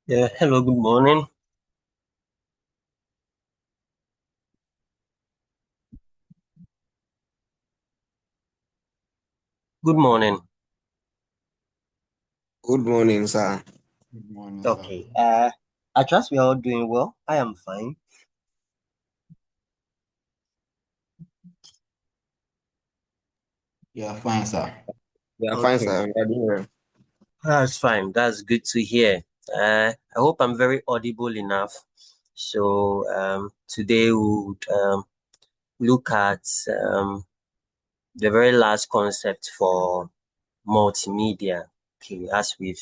Yeah, hello, good morning. Good morning. Good morning, sir. Good morning, sir. Okay, I trust we are all doing well. I am fine. Yeah, fine, sir. We are fine, Okay, sir. We are doing well. that's fine. That's good to hear. I hope I'm very audible enough. So, today we would look at the very last concept for multimedia. Okay, as we've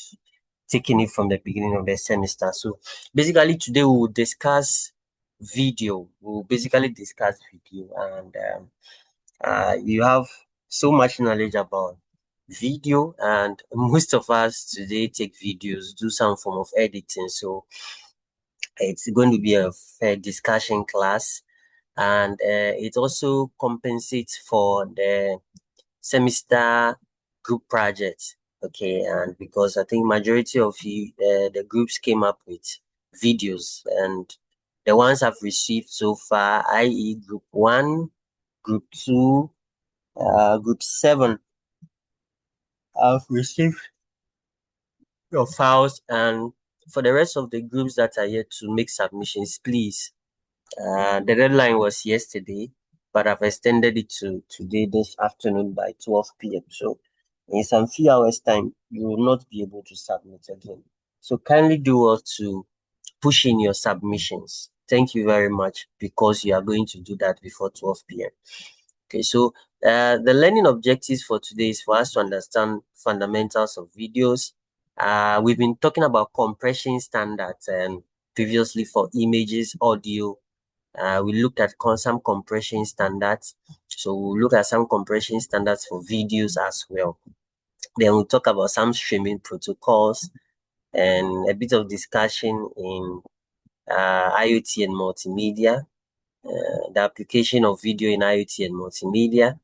taken it from the beginning of the semester. So, basically, today we will discuss video. We'll basically discuss video and you have so much knowledge about video, and most of us today take videos, do some form of editing. So it's going to be a fair discussion class, and it also compensates for the semester group project. Okay, and because I think majority of you, the groups came up with videos, and the ones I've received so far, i.e., group one, group two, group seven, I've received your files, and for the rest of the groups that are yet to make submissions, please. The deadline was yesterday, but I've extended it to today, this afternoon by 12 p.m. So, in some few hours' time, you will not be able to submit again. So, kindly do well to push in your submissions. Thank you very much because you are going to do that before 12 p.m. Okay, so the learning objectives for today is for us to understand fundamentals of videos. We've been talking about compression standards and previously for images, audio. We looked at some compression standards. So we'll look at some compression standards for videos as well. Then we'll talk about some streaming protocols and a bit of discussion in IoT and multimedia, the application of video in IoT and multimedia.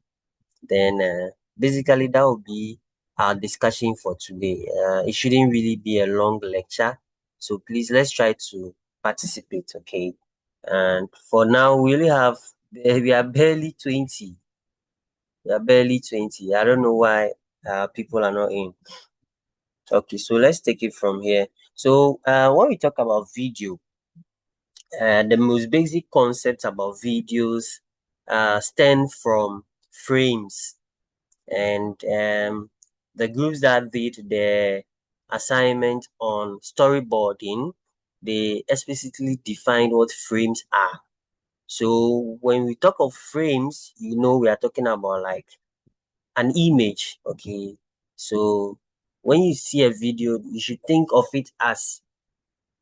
Then basically that will be our discussion for today. It shouldn't really be a long lecture. So please let's try to participate, okay? And for now, we are barely 20. We are barely 20. I don't know why people are not in. Okay, so let's take it from here. So when we talk about video, the most basic concepts about videos stem from frames, and the groups that did the assignment on storyboarding, they explicitly defined what frames are. So when we talk of frames, we are talking about like an image. Okay, so when you see a video, you should think of it as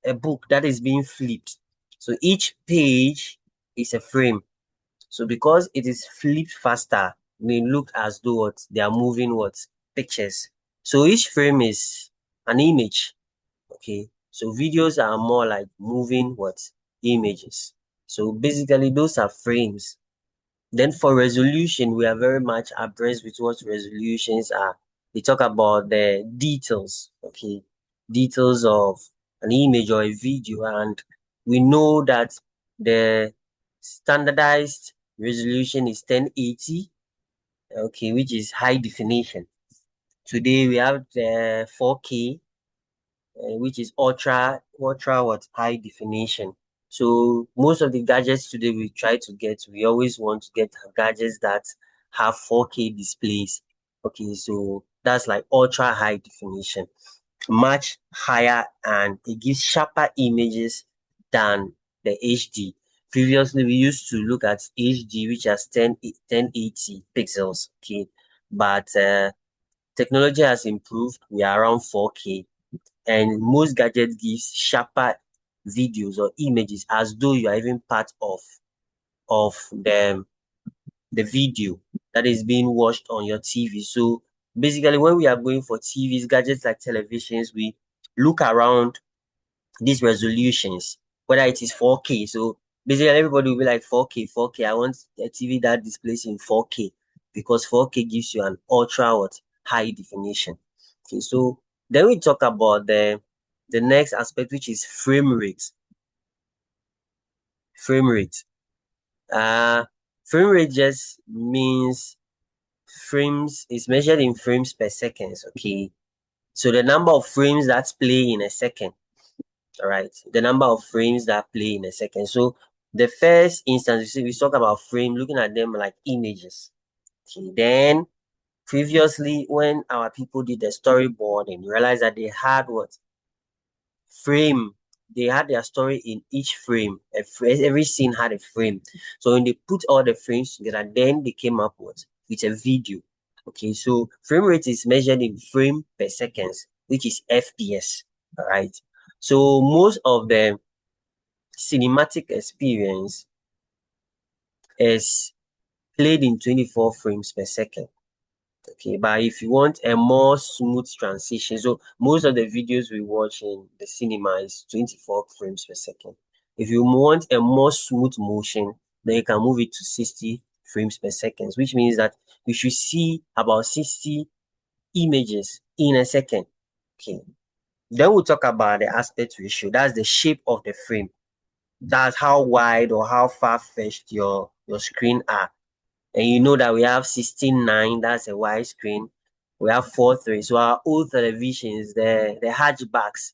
a book that is being flipped. So each page is a frame. So because it is flipped faster, they look as though they are moving pictures. So each frame is an image. Okay. So videos are more like moving images. So basically those are frames. Then for resolution, we are very much abreast with what resolutions are. They talk about the details, okay, details of an image or a video, and we know that the standardized resolution is 1080, okay, which is high definition. Today we have the 4K, which is ultra high definition. So most of the gadgets today we always want to get gadgets that have 4K displays. Okay, so that's like ultra high definition, much higher, and it gives sharper images than the HD. Previously, we used to look at HD, which has 1080 pixels. Okay, but technology has improved. We are around 4K, and most gadgets gives sharper videos or images as though you are even part of the video that is being watched on your TV. So basically, when we are going for TVs, gadgets like televisions, we look around these resolutions, whether it is 4K. So basically, everybody will be like 4K, 4K. I want a TV that displays in 4K because 4K gives you an ultra high definition. Okay, so then we talk about the next aspect, which is frame rate. Frame rate. Frame rate just means frames is measured in frames per second. Okay. So the number of frames that play in a second. All right. The number of frames that play in a second. So the first instance, we talk about frame, looking at them like images. Okay. Then previously, when our people did the storyboard and realized that they had what? Frame. They had their story in each frame. Every scene had a frame. So when they put all the frames together, then they came up with a video. Okay, so frame rate is measured in frame per seconds, which is FPS. All right. So most of the cinematic experience is played in 24 frames per second. Okay, but if you want a more smooth transition, so most of the videos we watch in the cinema is 24 frames per second. If you want a more smooth motion, then you can move it to 60 frames per second, which means that you should see about 60 images in a second. Okay. Then we'll talk about the aspect ratio. That's the shape of the frame. That's how wide or how far-fetched your screen are. And you know that we have 16:9, that's a wide screen. We have 4:3. So our old televisions, the hatchbacks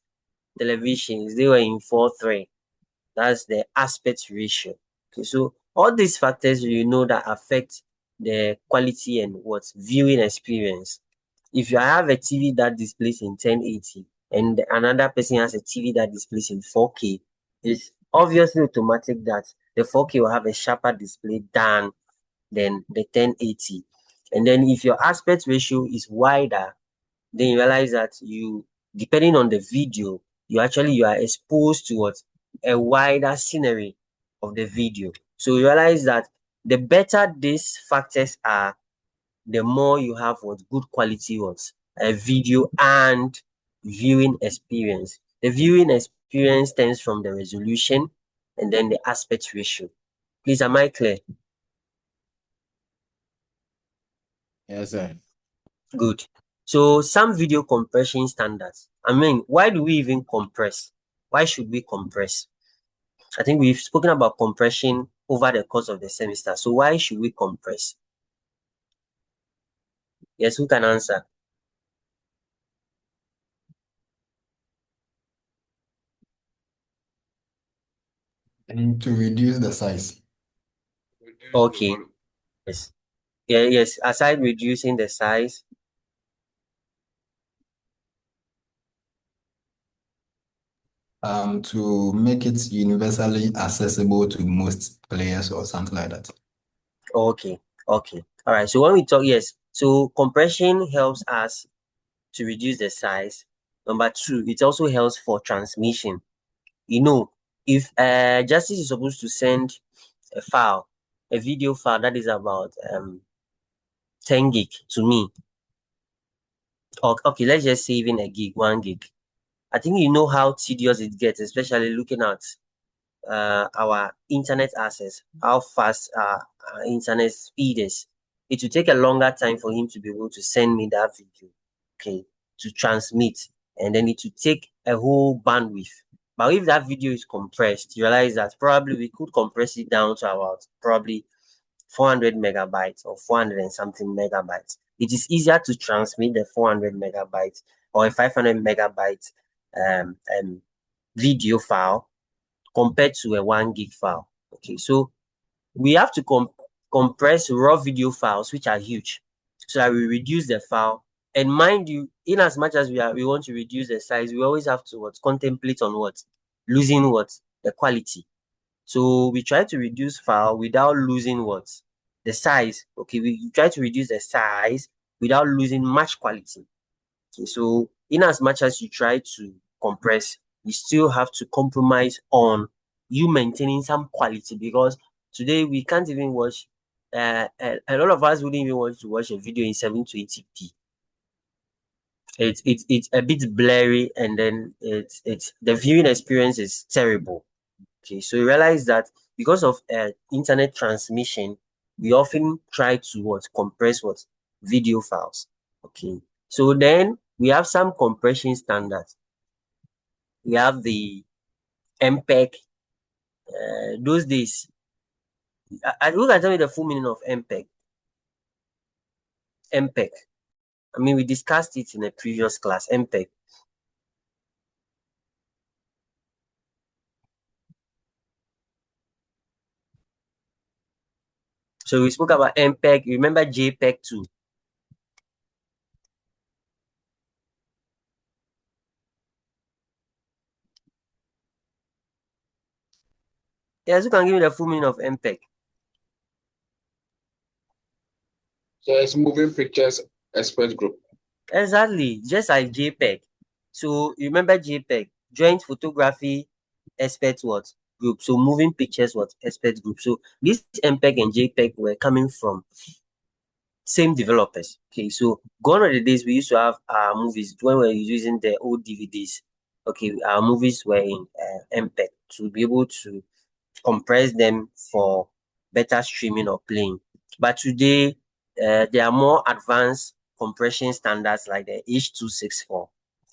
televisions, they were in 4:3. That's the aspect ratio. Okay, so all these factors you know that affect the quality and what viewing experience. If you have a TV that displays in 1080 and another person has a TV that displays in 4K, it's obviously automatic that the 4K will have a sharper display than the 1080. And then if your aspect ratio is wider, then you realize that depending on the video, you are exposed to what a wider scenery of the video. So you realize that the better these factors are, the more you have what good quality a video and viewing experience. The viewing experience stems from the resolution and then the aspect ratio. Please, am I clear? Yes, sir. Good. So some video compression standards. I mean, why do we even compress? Why should we compress? I think we've spoken about compression over the course of the semester. So why should we compress? Yes, who can answer? And to reduce the size. Okay. Yes. Yeah, yes. Aside reducing the size. To make it universally accessible to most players or something like that. Okay. Okay. All right. So when we talk, yes. So compression helps us to reduce the size. Number two, it also helps for transmission. You know, if Justice is supposed to send a file, a video file that is about 10 gig to me. Or okay, let's just say even a gig, 1 gig. I think you know how tedious it gets, especially looking at our internet access, how fast our internet speed is. It will take a longer time for him to be able to send me that video, okay, to transmit, and then it will take a whole bandwidth. But if that video is compressed, you realize that probably we could compress it down to about probably 400 megabytes or 400 and something megabytes. It is easier to transmit the 400 megabytes or a 500 megabyte video file compared to a 1 gig file. Okay, so we have to compress raw video files, which are huge, so that we reduce the file. And mind you, in as much as we want to reduce the size, we always have to contemplate on losing the quality. So we try to reduce file without losing the size. Okay, we try to reduce the size without losing much quality. Okay, so in as much as you try to compress, you still have to compromise on you maintaining some quality, because today we can't even watch a lot of us wouldn't even want to watch a video in 720p. It's a bit blurry, and then it's the viewing experience is terrible. Okay, so you realize that because of internet transmission, we often try to compress video files. Okay, so then we have some compression standards. we have the MPEG. Those days, who can tell me the full meaning of MPEG? MPEG. I mean, we discussed it in a previous class. MPEG. So we spoke about MPEG. Remember JPEG too. Yes, you can give me the full meaning of MPEG. So it's moving pictures expert group. Exactly, just like JPEG. So you remember JPEG, Joint Photography Expert what group. So moving pictures what expert group. So this MPEG and JPEG were coming from same developers. Okay, so gone are the days we used to have our movies when we were using the old DVDs. Okay, our movies were in MPEG to be able to compress them for better streaming or playing. But today, there are more advanced compression standards like the H.264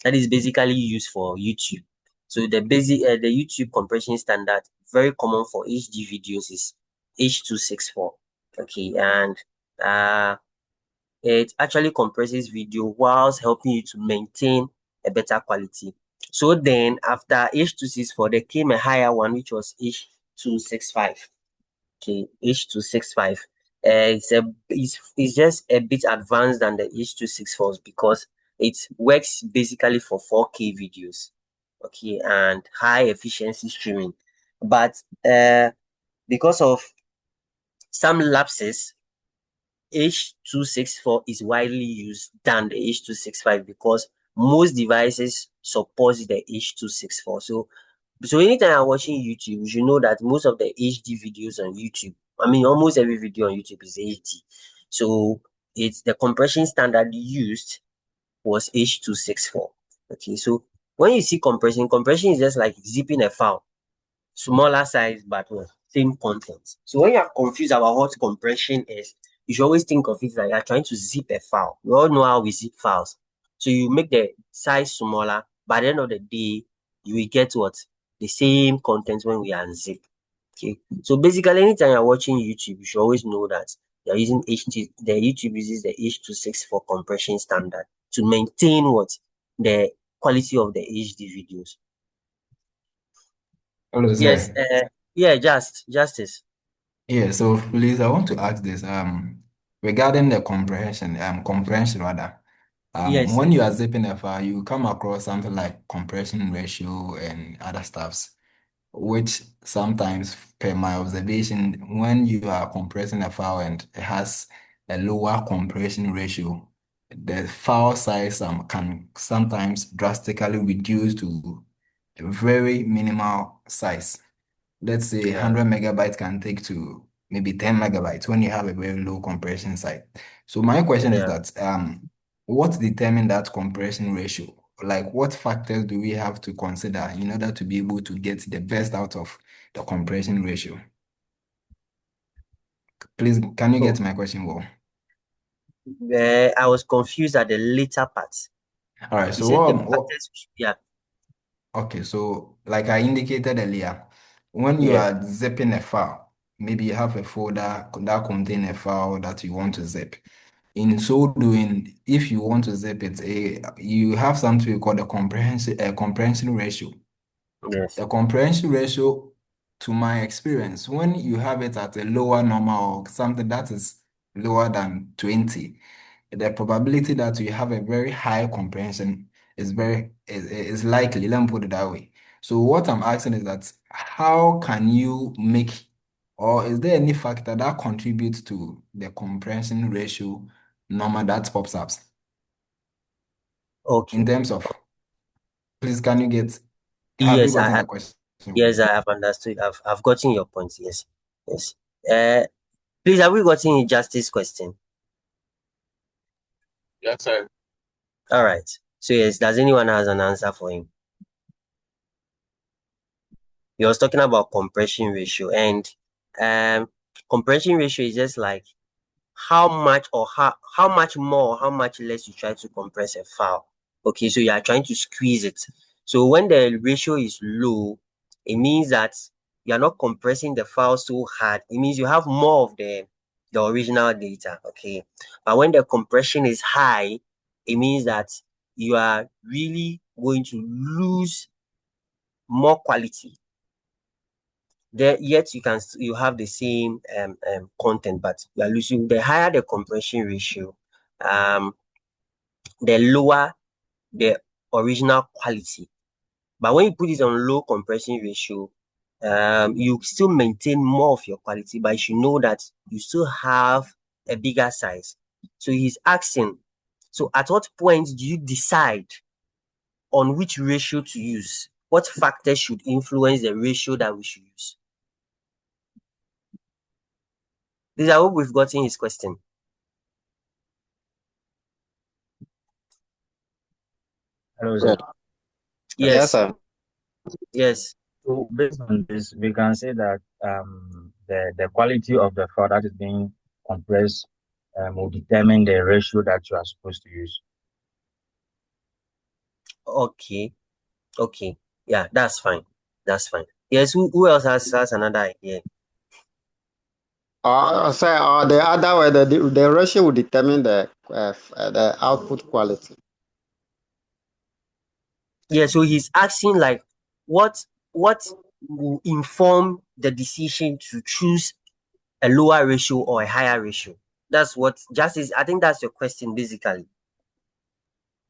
that is basically used for YouTube. So the YouTube compression standard very common for HD videos is H.264. Okay, and uh, it actually compresses video whilst helping you to maintain a better quality. So then after H.264, there came a higher one which was H.265. Okay, H.265. It's just a bit advanced than the H.264 because it works basically for 4K videos. Okay, and high efficiency streaming. But because of some lapses, H.264 is widely used than the H.265 because most devices support the H.264. So anytime you're watching YouTube, you should know that most of the HD videos on YouTube, I mean almost every video on YouTube is HD. So it's the compression standard used was H.264. Okay, so when you see compression is just like zipping a file, smaller size but same content. So when you're confused about what compression is, you should always think of it like you're trying to zip a file. We all know how we zip files. So you make the size smaller. By the end of the day, you will get what? The same content when we unzip. Okay. So basically, anytime you're watching YouTube, you should always know that you're using the YouTube uses the H.264 compression standard to maintain what? The quality of the HD videos. Hello, Yes, sir. yeah, justice. Yeah, so please, I want to ask this. Regarding the comprehension rather. Yes, When you are zipping a file, you come across something like compression ratio and other stuffs, which sometimes, per my observation, when you are compressing a file and it has a lower compression ratio, the file size can sometimes drastically reduce to a very minimal size. Let's say yeah, 100 megabytes can take to maybe 10 megabytes when you have a very low compression side. So my question is yeah. that what determine that compression ratio? Like what factors do we have to consider in order to be able to get the best out of the compression ratio? Please, can you Oh, get my question well? I was confused at the later part. All right, You so said the factors, yeah, okay, so like I indicated earlier, when you yeah, are zipping a file, maybe you have a folder that contains a file that you want to zip. In so doing, if you want to zip it, you have something we call the comprehension ratio. yes, The comprehension ratio, to my experience, when you have it at a lower normal or something that is lower than 20, the probability that you have a very high comprehension is likely. Let me put it that way. So what I'm asking is that how can you make, or is there any factor that contributes to the comprehension ratio number that pops up in okay. terms of, please, can you get, have you Yes, gotten the question? yes, I have understood. I've gotten your point. Yes, yes. Uh, please, have we gotten a justice question? Yes, sir. All right. So yes, does anyone has an answer for him? He was talking about compression ratio, and um, compression ratio is just like how much or how much more or how much less you try to compress a file. Okay, so you are trying to squeeze it. So when the ratio is low, it means that you are not compressing the file so hard. It means you have more of the original data. Okay. But when the compression is high, it means that you are really going to lose more quality. There, yet you have the same content, but you are losing. The higher the compression ratio, the lower the original quality. But when you put it on low compression ratio, you still maintain more of your quality, but you should know that you still have a bigger size. So he's asking, so at what point do you decide on which ratio to use? What factors should influence the ratio that we should use? This, I hope we've gotten his question. Hello, sir. Yes, Yes, sir. yes, So based on this, we can say that the quality of the file that is being compressed will determine the ratio that you are supposed to use. okay, okay. Yeah, that's fine. That's fine. Yes, who else has another idea? Or the other way, the ratio will determine the output quality. Yeah, so he's asking like what will inform the decision to choose a lower ratio or a higher ratio? That's what Justice, I think that's your question basically.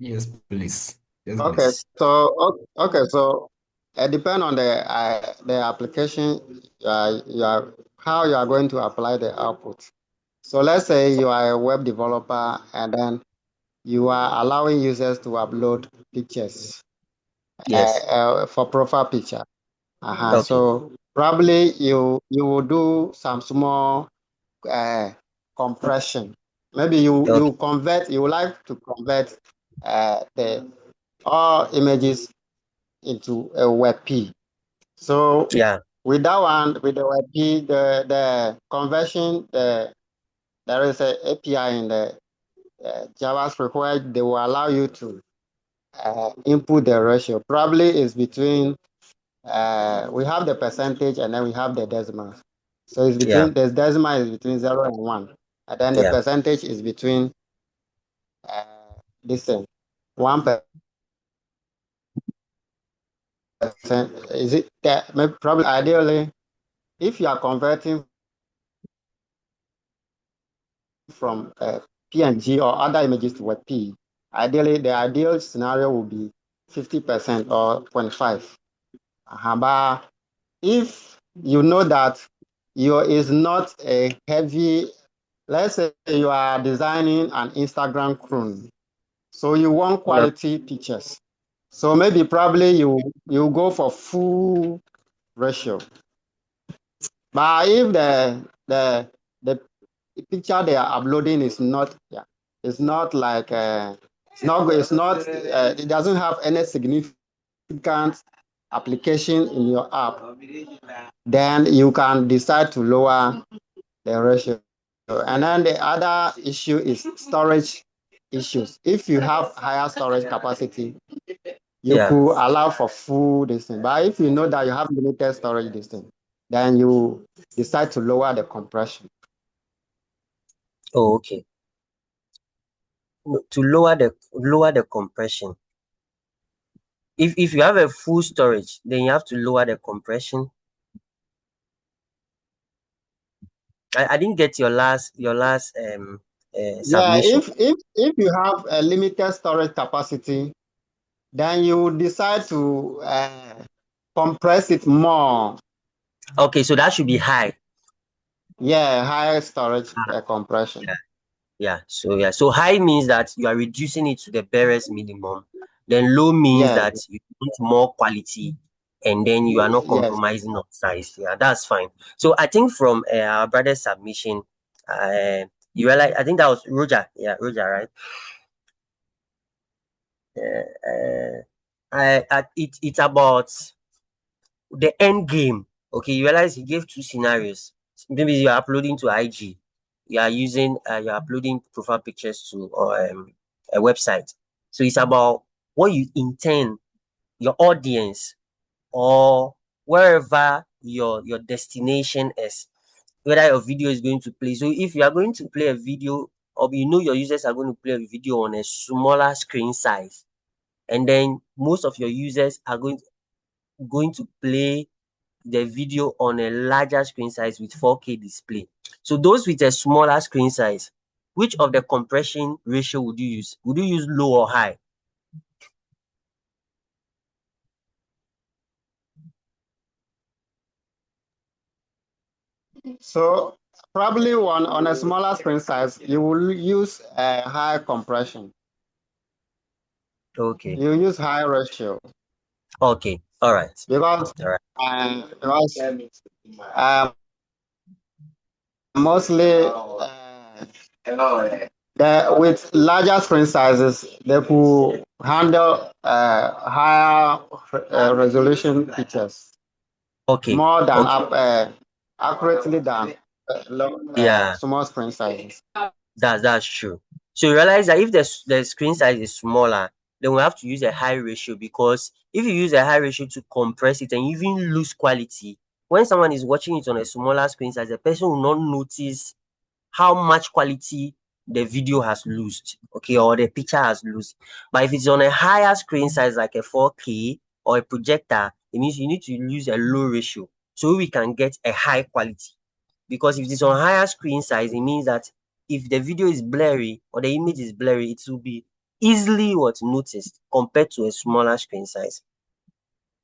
Yes, please. Yes, Okay, please. so it depends on the application, how you are going to apply the output. So let's say you are a web developer and then you are allowing users to upload pictures Yes. for profile picture. Okay. So probably you will do some small compression. Maybe Okay. you would like to convert the all images into a WebP. So Yeah. with that one, with the WebP, the conversion, there is an API in the JavaScript where they will allow you to input the ratio. Probably is between we have the percentage and then we have the decimal. So it's Yeah. between the decimal is between 0 and 1, and then the Yeah. percentage is between this thing 1%. Is it that maybe probably ideally if you are converting from PNG or other images to WebP, ideally the ideal scenario would be 50% or 0.5. But if you know that your is not a heavy, let's say you are designing an Instagram clone, so you want quality pictures. So maybe probably you go for full ratio. But if the picture they are uploading is not, yeah, it's not like it doesn't have any significant application in your app, then you can decide to lower the ratio. And then the other issue is storage issues. If you have higher storage capacity, you Yeah. could allow for full distance. But if you know that you have limited storage distance, then you decide to lower the compression. Oh, okay. To lower the compression. If you have a full storage, then you have to lower the compression. I didn't get your last Yeah, submission. if you have a limited storage capacity, then you decide to compress it more. Okay, so that should be high. Yeah, higher storage compression. Yeah. Yeah. So high means that you are reducing it to the barest minimum. Then low means Yeah, that you want more quality and then you are not yes. compromising on size. Yeah, that's fine. So I think from our brother's submission, you realize I think that was Roger. Yeah, Roger, right? It's about the end game. Okay, you realize he gave two scenarios. Maybe you are uploading to IG, you're uploading profile pictures to a website. So it's about what you intend your audience or wherever your destination is, whether your video is going to play. So if you are going to play a video, or you know your users are going to play a video on a smaller screen size, and then most of your users are going to play the video on a larger screen size with 4K display. So those with a smaller screen size, which of the compression ratio would you use? Would you use low or high? So probably one on a smaller screen size, you will use a high compression. Okay. You use high ratio. Okay. All right. Because All right. Mostly with larger screen sizes, they could handle higher resolution pictures. Okay. More than Okay. accurately than Yeah, small screen sizes. that's true. So you realize that if the screen size is smaller, then we have to use a high ratio, because if you use a high ratio to compress it and even lose quality, when someone is watching it on a smaller screen size, the person will not notice how much quality the video has lost, okay, or the picture has lost. But if it's on a higher screen size like a 4K or a projector, it means you need to use a low ratio so we can get a high quality. Because if it's on higher screen size, it means that if the video is blurry or the image is blurry, it will be easily noticed compared to a smaller screen size.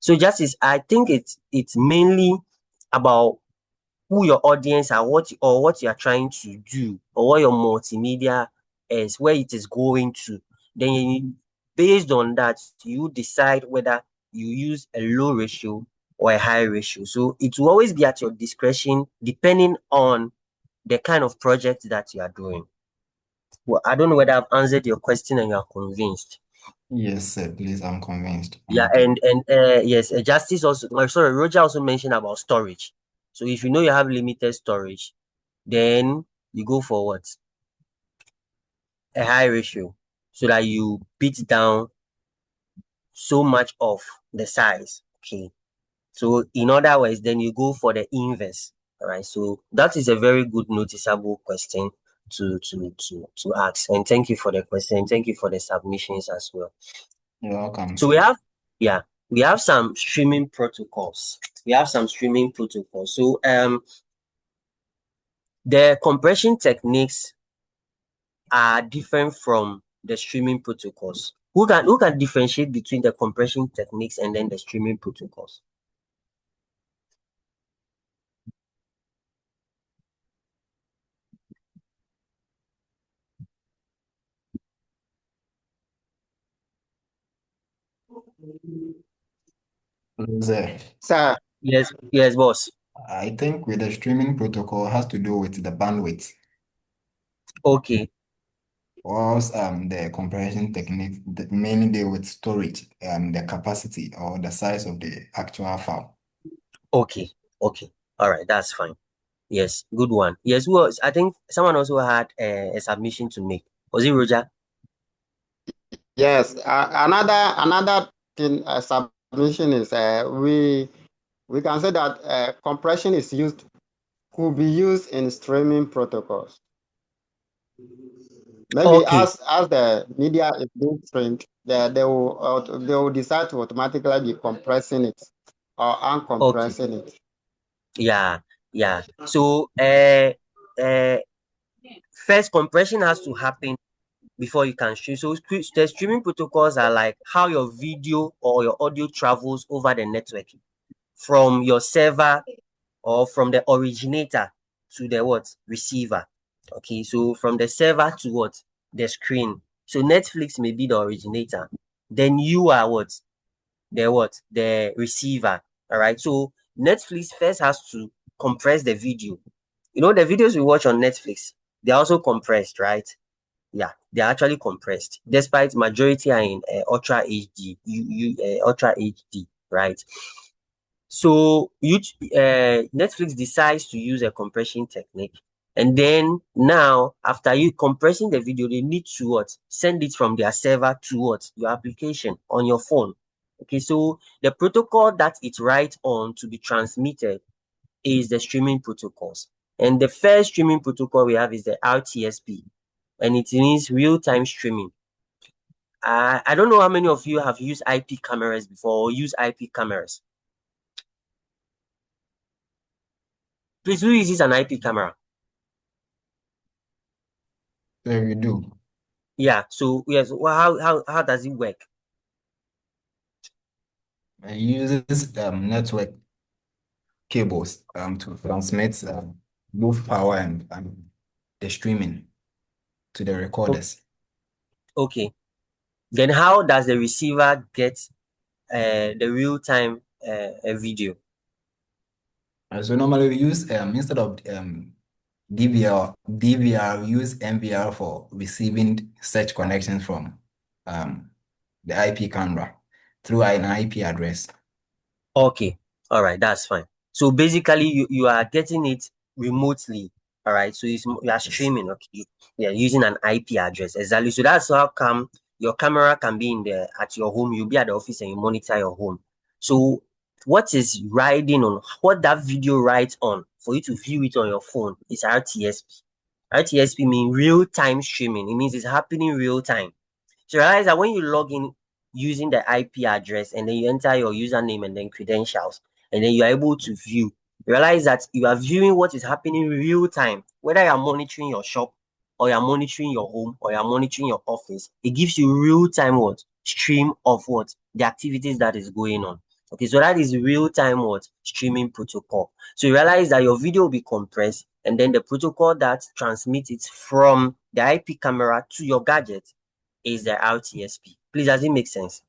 So Justice, I think it's mainly about who your audience are, what you are trying to do, or what your multimedia is, where it is going to. Then based on that, you decide whether you use a low ratio or a high ratio. So it will always be at your discretion depending on the kind of project that you are doing. Well, I don't know whether I've answered your question and you are convinced. Yes, sir. Please, I'm convinced. I'm Yeah, okay. and yes, Justice also, sorry, Roger also mentioned about storage. So if you know you have limited storage, then you go for what? A high ratio, so that you beat down so much of the size. Okay. So in other words, then you go for the inverse. All right. So that is a very good noticeable question to ask. And thank you for the question. Thank you for the submissions as well. You're welcome, So sir. we have some streaming protocols. So the compression techniques are different from the streaming protocols. Who can differentiate between the compression techniques and then the streaming protocols? Sir, Sir, Yes, boss. I think with the streaming protocol has to do with the bandwidth, Okay, whilst the compression technique mainly deal with storage, the capacity or the size of the actual file. okay. All right, that's fine. Yes, good one. Yes, well, I think someone also had a submission to make. Was it Roger? yes. Another thing submission is we can say that compression could be used in streaming protocols. Maybe Okay, as the media is being streamed, they will decide to automatically be compressing it or okay. uncompressing it. Yeah. So first compression has to happen before you can stream. So the streaming protocols are like how your video or your audio travels over the network from your server or from the originator to the what? Receiver. Okay, so from the server to what? The screen. So Netflix may be the originator. Then you are what? The receiver. All right. So Netflix first has to compress the video. You know, the videos we watch on Netflix, they're also compressed, right? Yeah, they're actually compressed, despite majority are in Ultra HD, Ultra HD, right? So Netflix decides to use a compression technique, and then now after you compressing the video, they need to what? Send it from their server to what? Your application on your phone. Okay, so the protocol that it writes on to be transmitted is the streaming protocols. And the first streaming protocol we have is the RTSP, and it means real-time streaming. I don't know how many of you have used IP cameras before or use IP cameras. Please, who uses an IP camera? There we do. Yeah, so yes, well, how does it work? It uses network cables to transmit both power and the streaming to the recorders. Okay. Then how does the receiver get the real-time video? So normally we use instead of DVR, we use NVR for receiving such connections from the IP camera through an IP address. Okay, all right, that's fine. So basically, you are getting it remotely, all right. So you are streaming, okay. Yeah, using an IP address, exactly. So that's how come your camera can be at your home. You'll be at the office and you monitor your home. So what is riding on what that video rides on for you to view it on your phone is RTSP. RTSP means real time streaming. It means it's happening real time. So realize that when you log in using the IP address and then you enter your username and then credentials, and then you are able to view, realize that you are viewing what is happening real time, whether you are monitoring your shop or you are monitoring your home or you are monitoring your office. It gives you real time what stream of what the activities that is going on. Okay, so that is real time what streaming protocol. So you realize that your video will be compressed, and then the protocol that transmits it from the IP camera to your gadget is the RTSP. Please, does it make sense?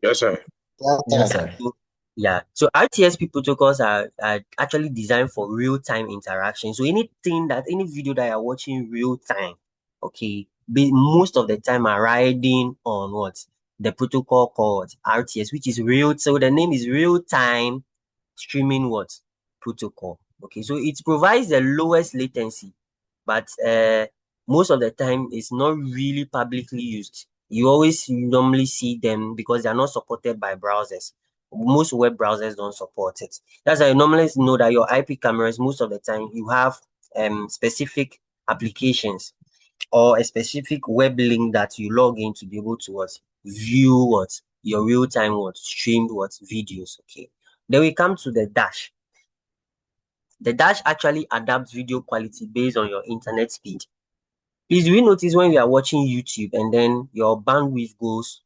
Yes, sir. Yes, sir. Yeah. So RTSP protocols are actually designed for real-time interaction. So any video that you're watching real time, okay, most of the time are riding on what? The protocol called RTS, which is real. So the name is real-time streaming what? Protocol. Okay, so it provides the lowest latency, but most of the time it's not really publicly used. You always normally see them because they are not supported by browsers. Most web browsers don't support it. That's why you normally know that your IP cameras, most of the time, you have specific applications or a specific web link that you log in to be able to view your real-time streamed videos. Okay. Then we come to the dash. The dash actually adapts video quality based on your internet speed. Please, do you notice when we are watching YouTube and then your bandwidth goes,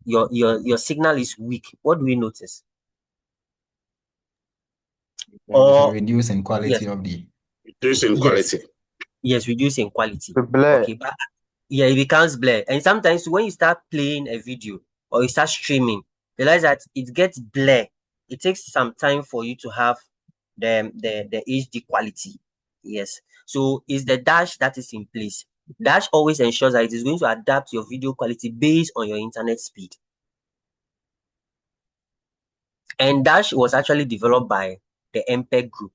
your signal is weak? What do we notice? Or Reducing quality yes, of the Reducing yes, quality. yes, reducing quality. The blur. Okay, but yeah, it becomes blur. And sometimes when you start playing a video or you start streaming, realize that it gets blur. It takes some time for you to have the HD quality. Yes. So it's the dash that is in place. Dash always ensures that it is going to adapt your video quality based on your internet speed. And Dash was actually developed by the MPEG group.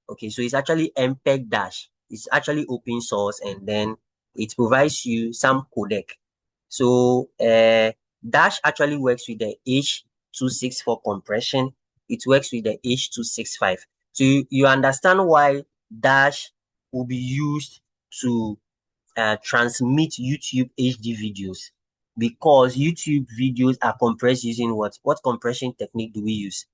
Okay, so it's actually MPEG Dash. It's actually open source, and then it provides you some codec. So Dash actually works with the H.264 compression. It works with the H.265. So you understand why Dash will be used to transmit YouTube HD videos, because YouTube videos are compressed using what? What compression technique do we use?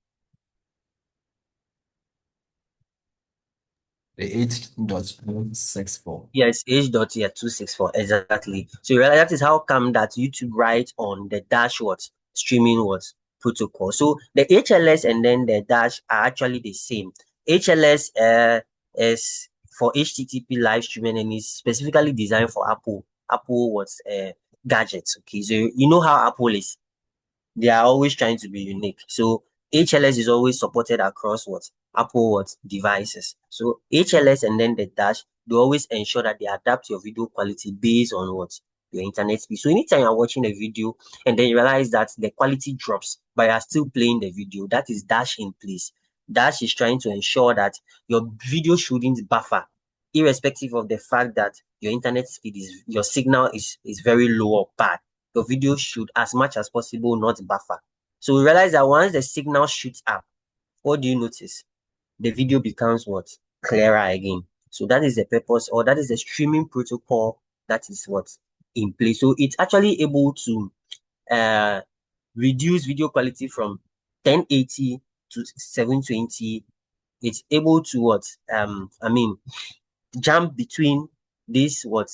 The H.264. Yes, H.264, exactly. So you realize that is how come that YouTube writes on the dash streaming protocol. So the HLS and then the dash are actually the same. HLS is for HTTP live streaming and is specifically designed for Apple gadgets. Okay, so you know how Apple is. They are always trying to be unique. So HLS is always supported across Apple devices. So HLS and then the dash, they always ensure that they adapt your video quality based on your internet speed. So anytime you're watching a video and then you realize that the quality drops, but you're still playing the video, that is dash in place. Dash is trying to ensure that your video shouldn't buffer, irrespective of the fact that your internet speed is, your signal is very low or bad, your video should, as much as possible, not buffer. So we realize that once the signal shoots up, what do you notice? The video becomes what? Clearer again. So that is the purpose, or that is the streaming protocol that is what? In place. So it's actually able to reduce video quality from 1080 to 720. It's able to what? Jump between these what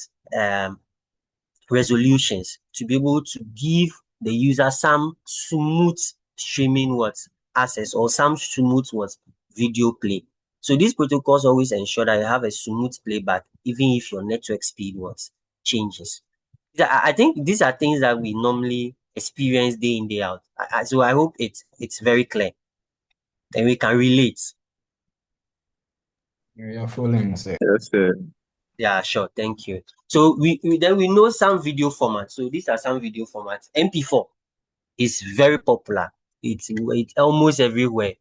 resolutions to be able to give the user some smooth streaming what access, or some smooth what video play. So these protocols always ensure that you have a smooth playback even if your network speed what changes. I think these are things that we normally experience day in, day out. So I hope it's very clear and we can relate. We are following, sir. Yes, sir. Yeah, sure. Thank you. So we then we know some video formats. So these are some video formats. MP4 is very popular. It's almost everywhere.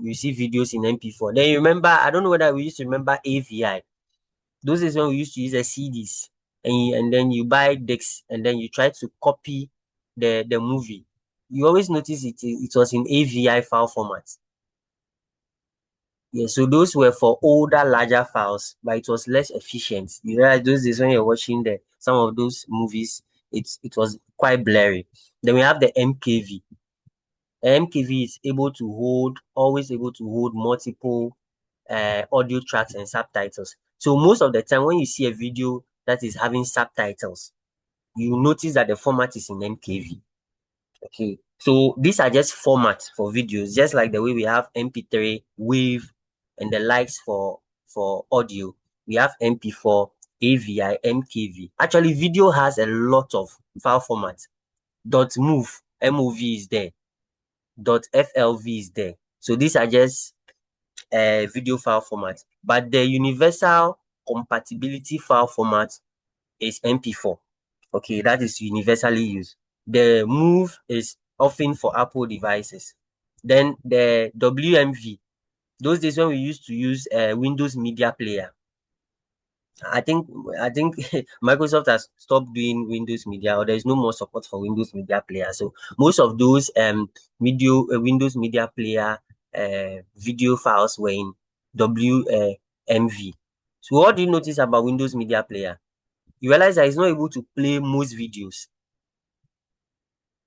You see videos in MP4. Then you remember, I don't know whether we used to remember AVI. Those is when we used to use the CDs, and then you buy discs and then you try to copy the movie. You always notice it was in AVI file format. Yeah, so those were for older, larger files, but it was less efficient. You realize those days when you're watching some of those movies, it was quite blurry. Then we have the MKV. MKV is always able to hold multiple audio tracks and subtitles. So most of the time when you see a video that is having subtitles, you notice that the format is in MKV. Okay, so these are just formats for videos, just like the way we have MP3, WAV, and the likes for audio. We have MP4, AVI, MKV. Actually, video has a lot of file formats. .mov, MOV is there. .flv is there. So these are just video file formats. But the universal compatibility file format is MP4. Okay, that is universally used. The move is often for Apple devices. Then the WMV, those days when we used to use Windows Media Player. I think Microsoft has stopped doing Windows Media, or there is no more support for Windows Media Player. So most of those Windows Media Player video files were in WMV. So what do you notice about Windows Media Player? You realize that it's not able to play most videos.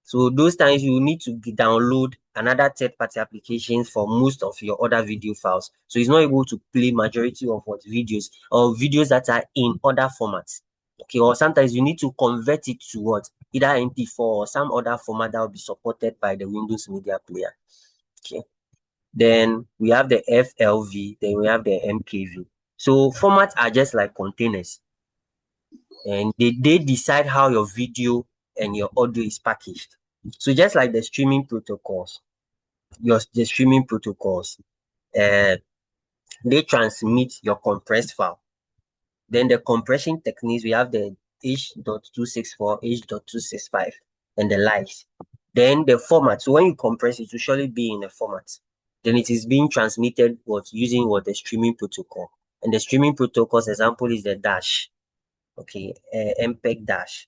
So those times you need to download another third-party applications for most of your other video files. So it's not able to play majority of what videos, or videos that are in other formats. Okay, or sometimes you need to convert it to what? Either MP4 or some other format that will be supported by the Windows Media Player. Okay. Then we have the FLV, then we have the MKV. So formats are just like containers, and they decide how your video and your audio is packaged. So just like the streaming protocols, the streaming protocols, they transmit your compressed file. Then the compression techniques, we have the H.264, H.265, and the likes. Then the format. So when you compress, it will surely be in a format. Then it is being transmitted using the streaming protocol. And the streaming protocols example is the dash. Okay, MPEG dash.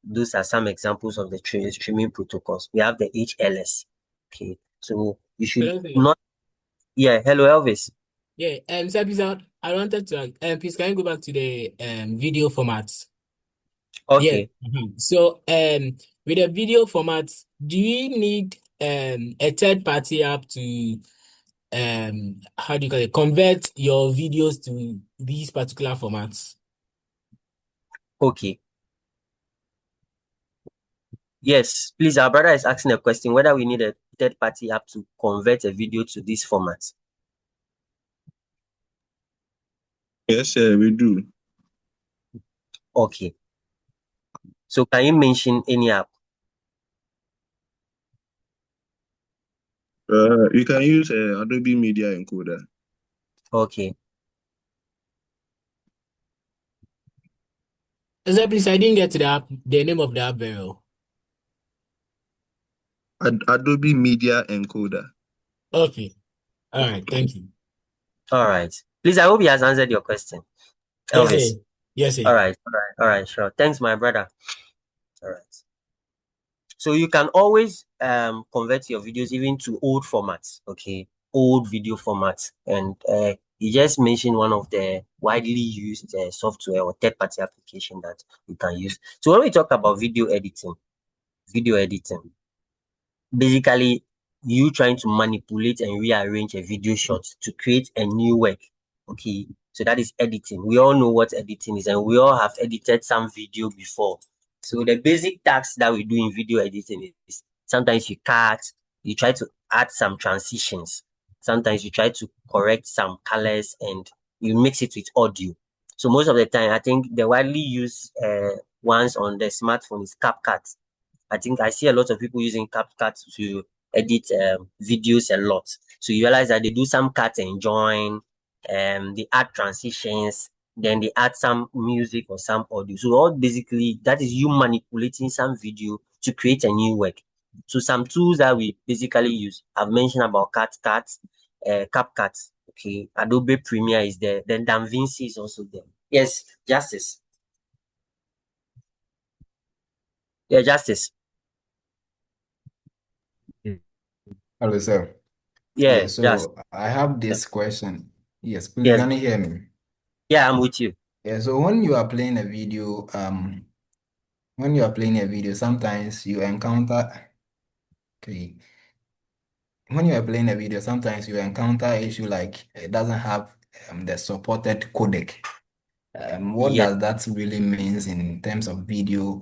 Those are some examples of the streaming protocols. We have the HLS. Okay, so you should not. Yeah, hello Elvis. Yeah, sir, please, I wanted to please can you go back to the video formats? Okay. Yeah. So with the video formats, do you need a third party app to how do you call it, convert your videos to these particular formats? Okay. Yes, please. Our brother is asking a question whether we need a third party app to convert a video to these formats. Yes, sir, we do. Okay. So can you mention any app? You can use Adobe Media Encoder. Sir, Okay. please, I didn't get to the name of the app very well. Adobe Media Encoder. Okay. All right. Thank you. All right. Please, I hope he has answered your question. Yes, Elvis. sir. Yes, sir. All right, all right, sure. Thanks, my brother. All right. So you can always convert your videos even to old formats, okay? Old video formats. And you just mentioned one of the widely used software or third-party application that you can use. So when we talk about video editing, basically you trying to manipulate and rearrange a video shot to create a new work. Okay, so that is editing. We all know what editing is, and we all have edited some video before. So the basic tasks that we do in video editing is sometimes you cut, you try to add some transitions, sometimes you try to correct some colors, and you mix it with audio. So most of the time, I think the widely used ones on the smartphone is CapCut. I think I see a lot of people using CapCut to edit videos a lot. So you realize that they do some cut and join, they add transitions, then they add some music or some audio. So all basically that is you manipulating some video to create a new work. So some tools that we basically use, I've mentioned about CapCut, okay, Adobe Premiere is there, then DaVinci is also there. Yes, Justice. Yeah, Justice. Hello, sir. Yeah, just So I have this question. Yes, please, yes. can you hear me? Yeah, I'm with you. Yeah, so when you are playing a video, sometimes you encounter, okay, when you are playing a video, sometimes you encounter issue like it doesn't have the supported codec. What Yes. does that really means in terms of video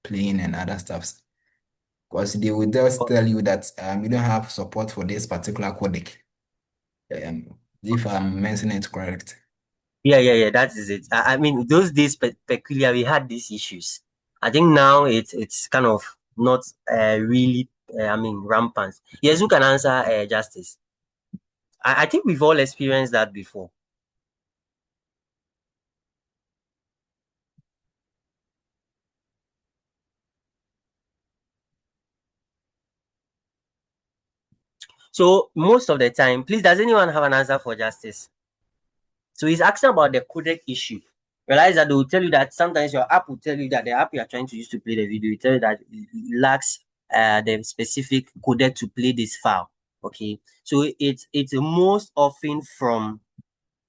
playing and other stuffs? Because they will just tell you that you don't have support for this particular codec. If I'm mentioning it correct. Yeah. That is it. I mean, those days peculiar, we had these issues. I think now it's kind of not really. I mean, rampant. Yes, who can answer Justice? I think we've all experienced that before. So most of the time, please, does anyone have an answer for Justice? So he's asking about the codec issue. Realize that they will tell you that sometimes your app will tell you that the app you are trying to use to play the video, will tell you that it lacks the specific codec to play this file. Okay, so it's most often from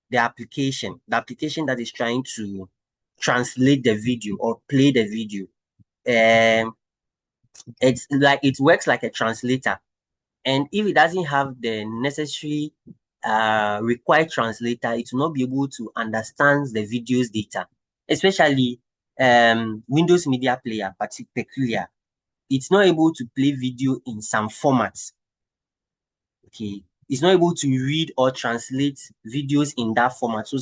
the application that is trying to translate the video or play the video. It's like it works like a translator, and if it doesn't have the necessary required translator, it will not be able to understand the video's data, especially Windows Media Player, peculiar. It's not able to play video in some formats. Okay, it's not able to read or translate videos in that format. So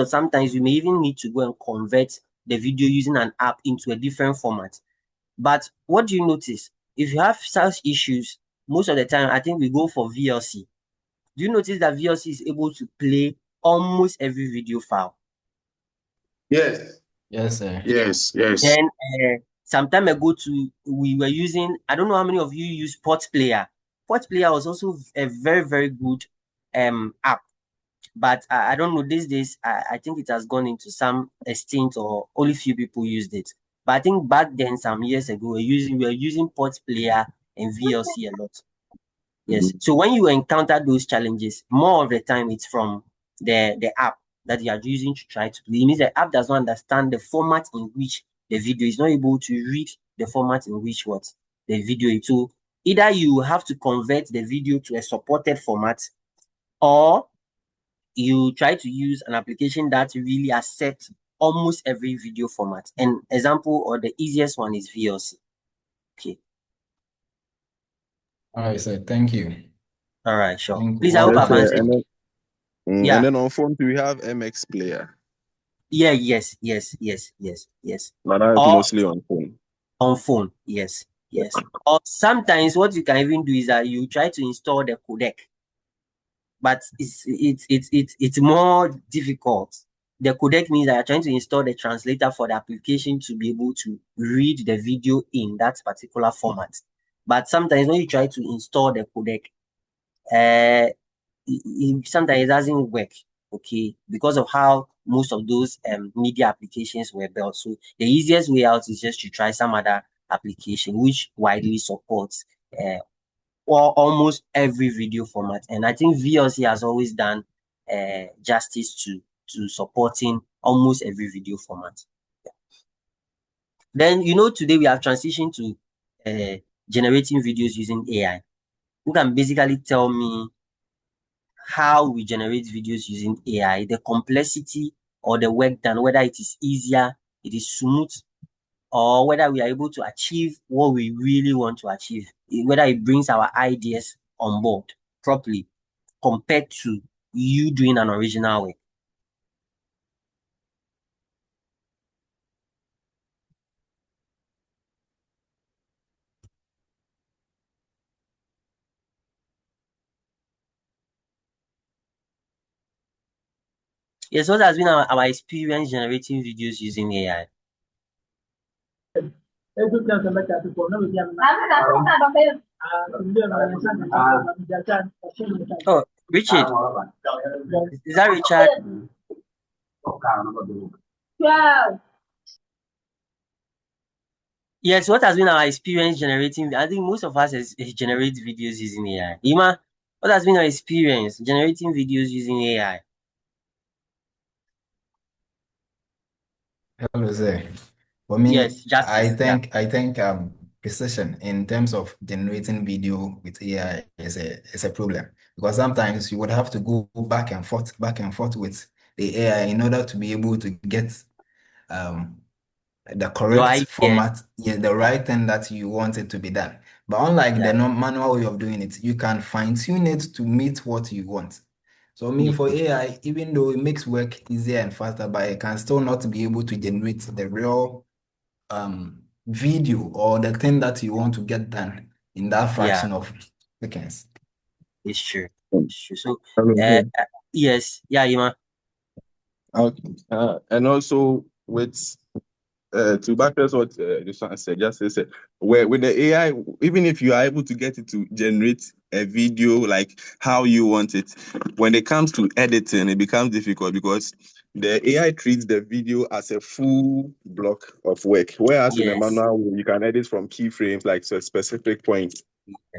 sometimes you may even need to go and convert the video using an app into a different format. But what do you notice? If you have such issues, most of the time I think we go for VLC. Do you notice that VLC is able to play almost every video file? Yes. Yes, sir. Yes. Then some time ago we were using, I don't know how many of you use Port Player. Port Player was also a very, very good app. But I don't know, these days I think it has gone into some extinct or only few people used it. But I think back then, some years ago, we were using Port Player and VLC a lot. Yes. So when you encounter those challenges, more of the time it's from the app that you are using to try to play. It means the app does not understand the format in which the video is not able to read the format in which what the video is. So either you have to convert the video to a supported format, or you try to use an application that really accepts almost every video format. An example or the easiest one is VLC. Okay. All right, sir. Thank you. All right, sure. Thank you. Please, I hope I've Yes, answered. and then on phone we have MX Player. Yeah, yes. But that is Or mostly on phone. on phone, yes. Or sometimes what you can even do is that you try to install the codec, but it's more difficult. The codec means that you're trying to install the translator for the application to be able to read the video in that particular format. But sometimes when you try to install the codec, sometimes it doesn't work. okay, because of how most of those media applications were built. So the easiest way out is just to try some other application which widely supports or almost every video format. And I think VLC has always done justice to supporting almost every video format. Yeah. Then today we have transitioned to generating videos using AI. Who can basically tell me how we generate videos using AI, the complexity or the work done, whether it is easier, it is smooth, or whether we are able to achieve what we really want to achieve, whether it brings our ideas on board properly compared to you doing an original work. Yes, what has been our experience generating videos using AI? Oh, Richard. Is that Richard? Yes, what has been our experience generating? I think most of us generate videos using AI. Ima, what has been our experience generating videos using AI? Hello, sir. For me, Yes, justice. I think precision in terms of generating video with AI is a problem, because sometimes you would have to go back and forth with the AI in order to be able to get the Your correct idea. format, yeah, the right thing that you want it to be done. But unlike Yeah. the manual way of doing it, you can fine tune it to meet what you want. So I mean, for AI, even though it makes work easier and faster, but it can still not be able to generate the real video or the thing that you want to get done in that fraction of seconds. It's true. It's true. So, Hello. yes, yeah, Ima. Okay. And also with to buttress what this one said, just say, where with the AI, even if you are able to get it to generate a video like how you want it, when it comes to editing, it becomes difficult because the AI treats the video as a full block of work, whereas in the Yes. manual you can edit from keyframes like to a specific point.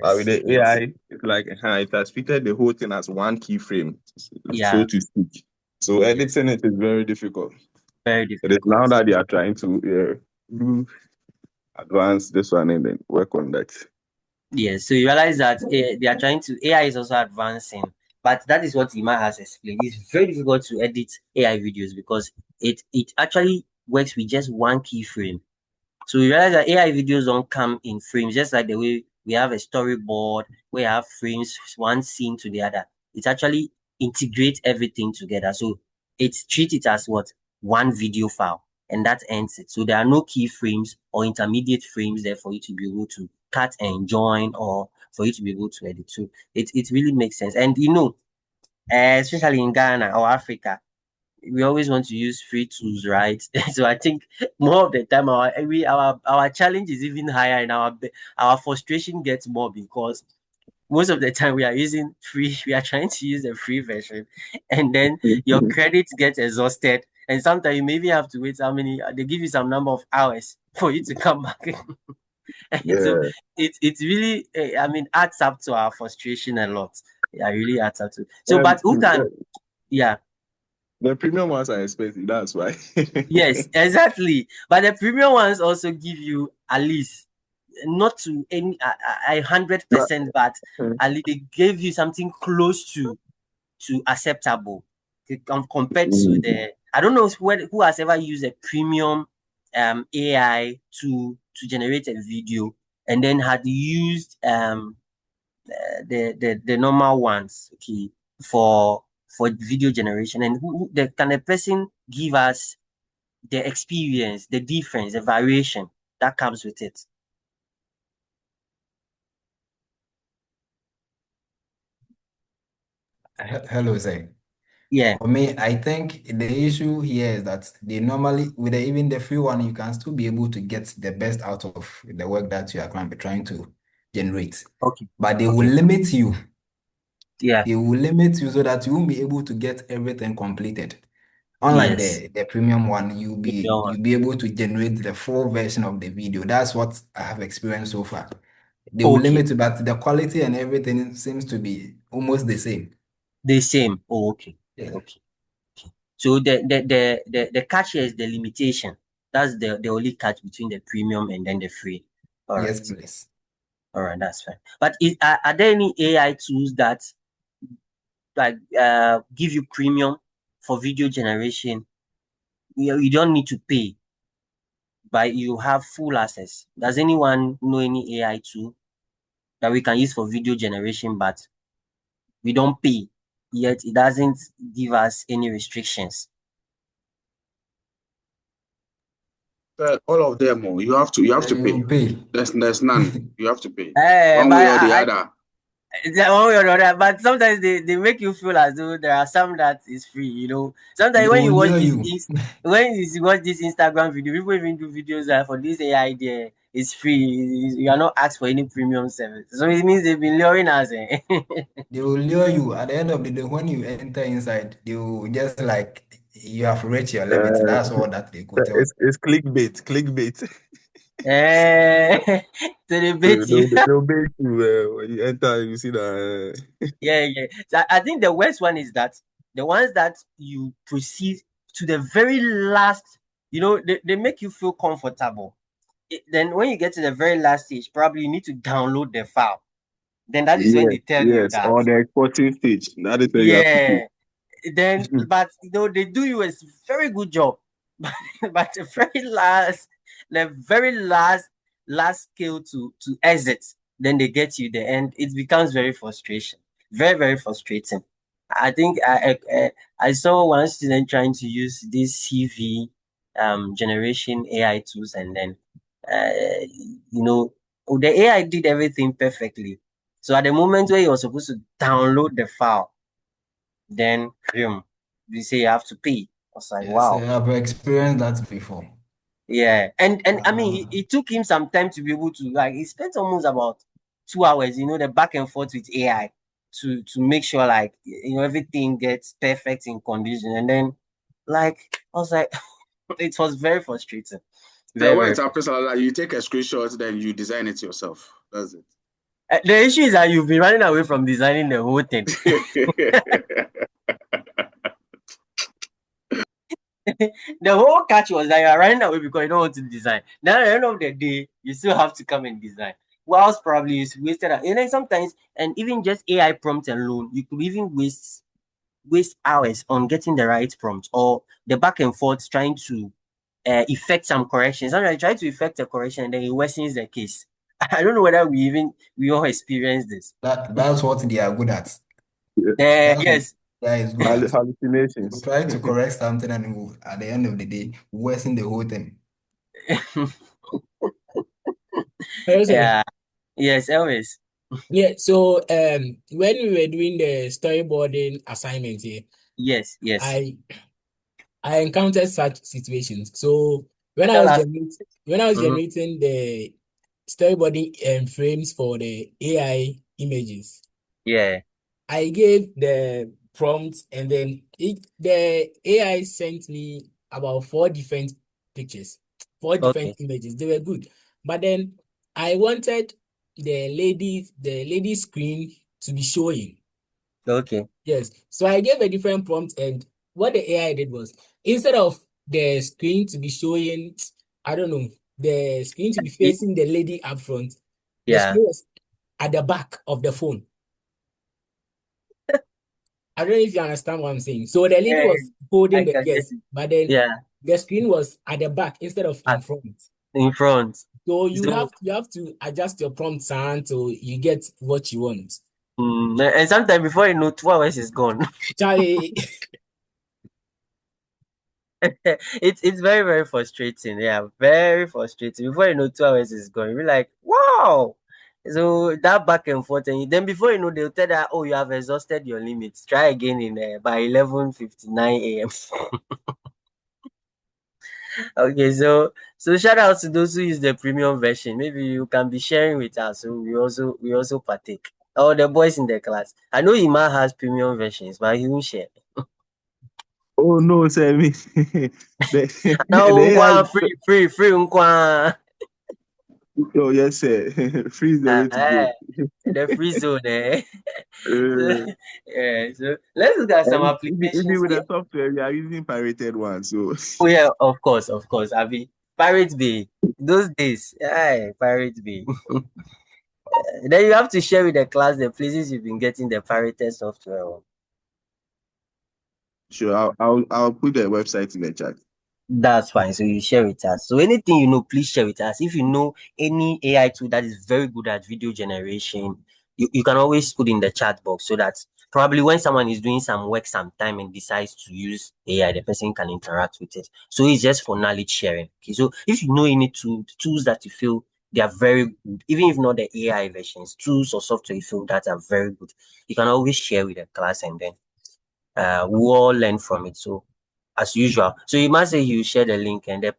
But with Yes. the AI, it's like it has treated the whole thing as one keyframe, so Yeah. to speak. So Yes. editing it is very difficult. Very It is difficult. now that they are trying to do advance this one and then work on that. Yes. So you realize that they are trying to AI is also advancing, but that is what Ima has explained. It's very difficult to edit AI videos because it actually works with just one keyframe. So we realize that AI videos don't come in frames, just like the way we have a storyboard where you have frames, one scene to the other. It actually integrates everything together. So it treats it as what? One video file. And that ends it. So there are no keyframes or intermediate frames there for you to be able to cut and join or for you to be able to edit. So it really makes sense. And especially in Ghana or Africa, we always want to use free tools, right? So I think more of the time our challenge is even higher, and our frustration gets more because most of the time we are using free. We are trying to use the free version, and then your credits get exhausted, and sometimes you maybe have to wait. How many? They give you some number of hours for you to come back. And so Yeah. it's really, I mean, adds up to our frustration a lot. Yeah, really adds up to. So, And but who can? Yeah. the premium ones are expensive, that's why. Yes, exactly. But the premium ones also give you at least not to any 100%, but at least they gave you something close to acceptable compared to the. I don't know who has ever used a premium AI to generate a video and then had used the normal ones, okay, for video generation, and can a person give us the experience, the difference, the variation that comes with it? Hello, sir. Yeah. For me, I think the issue here is that they normally, with even the free one, you can still be able to get the best out of the work that you are trying to generate. Okay. But they will Okay. limit you Yeah. They will limit you so that you won't be able to get everything completed. Unlike Yes. the premium one, Premium one. you'll be able to generate the full version of the video. That's what I have experienced so far. They will Okay. limit you, but the quality and everything seems to be almost the same. The same. Oh, okay. Yeah. Okay. Okay. So the catch here is the limitation. That's the only catch between the premium and then the free. All Yes, right. please. All right, that's fine. But are there any AI tools that like give you premium for video generation? You don't need to pay, but you have full access. Does anyone know any AI tool that we can use for video generation, but we don't pay, yet it doesn't give us any restrictions? All of them, you have to pay. You pay. There's none. You have to pay. But One way or the other. one way or another, but sometimes they make you feel as though there are some that is free, you know. Sometimes They when will you watch lure this you. when you watch this Instagram video, people even do videos that for this AI there it's free. You are not asked for any premium service. So it means they've been luring us. Eh? They will lure you. At the end of the day, when you enter inside, they will just like you have reached your limit. Uh, That's all that they could tell you. it's clickbait. To So debate you. they'll bait you when you enter. You see that. Yeah. So I think the worst one is that the ones that you proceed to the very last, you know, they make you feel comfortable. Then when you get to the very last stage, probably you need to download the file. Then that is when Yes, they tell you yes. that, Or the exporting stage. That is where you have to pay. yeah. Then, but you know, they do you a very good job. But the very last skill to exit, then they get you there, and it becomes very frustrating. I think I saw one student trying to use this CV generation AI tools, and then you know the AI did everything perfectly. So at the moment where you're supposed to download the file, then you say you have to pay. I was like, Yes, wow. I've experienced that before. Yeah, and I mean, Uh, it took him some time to be able to like. He spent almost about 2 hours, you know, the back and forth with AI to make sure like everything gets perfect in condition. And then, like, I was like, it was very frustrating, So very when very it frustrating. happens like that, you take a screenshot, then you design it yourself. That's The issue is that you've been running away from designing the whole thing. it. The whole catch was that you are running away because you don't want to design. Now at the end of the day, you still have to come and design. Whilst probably you wasted, and then sometimes, and even just AI prompt alone, you could even waste hours on getting the right prompt or the back and forth trying to effect some corrections. Sometimes you try to effect a correction and then it worsens the case. I don't know whether we all experience this. that's what they are good at. That's what Yes. AI is good at. We Hallucinations. try to correct something and at the end of the day, worsen the whole thing. Also, Yeah. Yes, Elvis. yeah, so when we were doing the storyboarding assignment here, Yes. I I encountered such situations. So when I Tell was us. Mhm. generating the storyboarding frames for the AI images, Yeah. I gave the prompt, and then the AI sent me about four different pictures, four different Okay. images. They were good, but then I wanted the lady screen to be showing. Okay. Yes, so I gave a different prompt, and what the AI did was, instead of the screen to be showing, I don't know, the screen to be Y- facing the lady up front, the Yeah. screen was at the back of the phone. I don't know if you understand what I'm saying. So the lady Yeah. was holding I the can get yes, it. but then Yeah. the screen was at the back instead of in At, front. in front. So So you have to adjust your prompt sound so you get what you want. and sometimes before you know, 2 hours is gone. Charlie, It's very frustrating. Yeah, very frustrating. Before you know, 2 hours is gone. You're like, wow. So that back and forth, and then before you know, they'll tell that, oh, you have exhausted your limits. Try again in by 11:59 a.m. Okay, so shout out to those who use the premium version. Maybe you can be sharing with us, so we also partake. Or the boys in the class. I know Ima has premium versions, but he won't share. Oh no, sir. Me. the, Now, the AI. free, unkwa. Oh yes, sir. Free is the way to go. The free zone, eh? So, Uh, yeah, so let's look at some and even applications. with the software, we are using pirated ones. So Oh yeah, of course. Abi, Pirate Bay. Those days, yeah, Pirate Bay. Then you have to share with the class the places you've been getting the pirated software on. sure, I'll put the website in the chat. That's fine. So you share with us. So anything you know, please share with us. If you know any AI tool that is very good at video generation, you can always put in the chat box so that probably when someone is doing some work sometime and decides to use AI, the person can interact with it. So it's just for knowledge sharing. Okay. So if you know any tools that you feel they are very good, even if not the AI versions, tools or software you feel that are very good, you can always share with the class and then we'll all learn from it. So as usual. So you must say you share the link and the